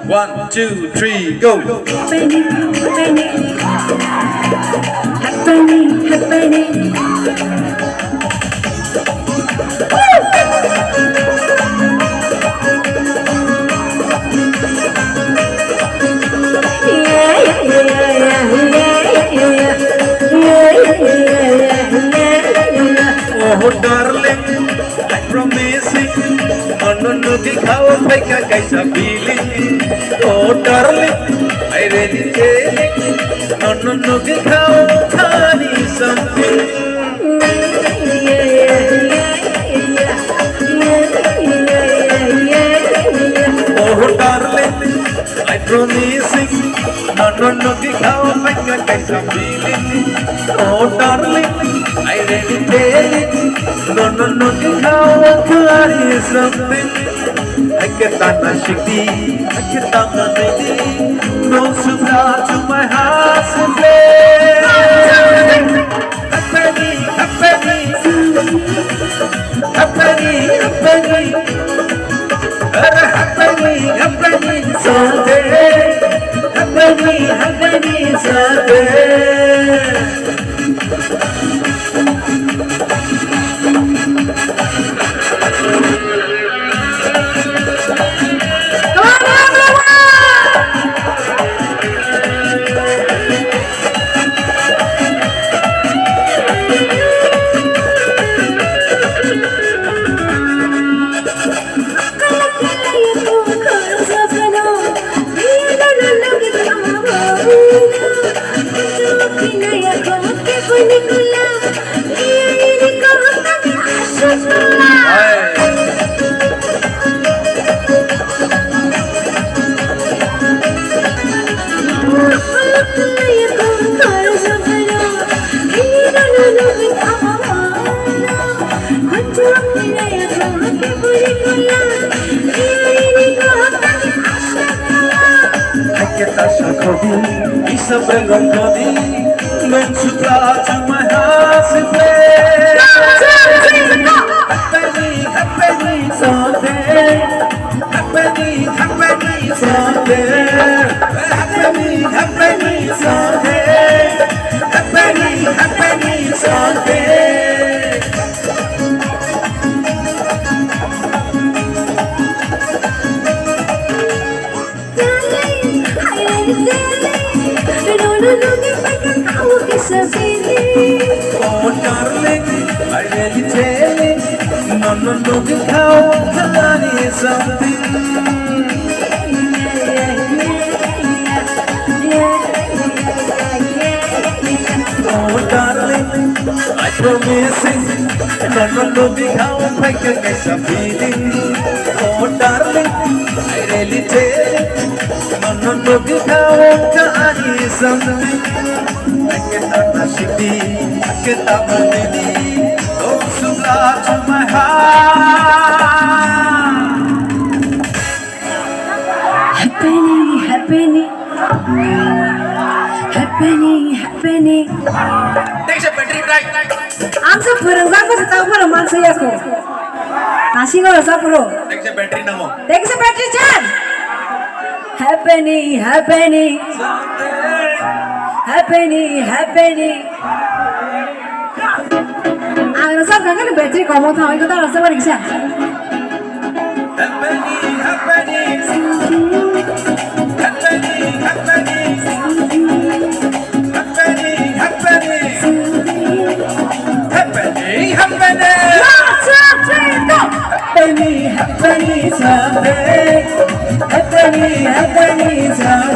1, 2, 3, go. happening, happening, happening, happening. Oh darling, I promise you, no दिखाओ भाई का कैसा feeling. Oh darling, I really feel it. No दिखाओ खाली something. Oh darling, I promise you, no दिखाओ भाई का कैसा feeling. Oh darling, I really feel it. No दिखाओ खाली something. I get on my shitty, I get on my baby. No supply to my house and play. Happening, happening, happening, happening, happening, happening someday. Happening, happening someday. Isa brengon kodi, non supply to my house and play. Happening, happening someday. Happening, happening someday. Happening, happening someday. Happening, happening someday. Oh darling, I really tell it. No दिखाओ खाली something. Oh darling, I promise it. No दिखाओ भाई का कैसा feeling. Oh darling, I really tell it. No दिखाओ खाली something. I get on my shitty, I get on my baby. Oh, so glad to my heart. Happening, happening, happening, happening. Take a battery break. आमचं फरंगाचं सताव फरं माणसं याको. नाशिकवर सापरो. Take a battery ना मो. Take a battery charge. Happening, happening, happening, happening. Ang nasab kan battery kau mau tahu itu tak rasa balik sih. Happening, happening, happening, happening, happening, happening, happening, happening. 1, 2, 3, go. Happening, happening someday. Happening, happening someday.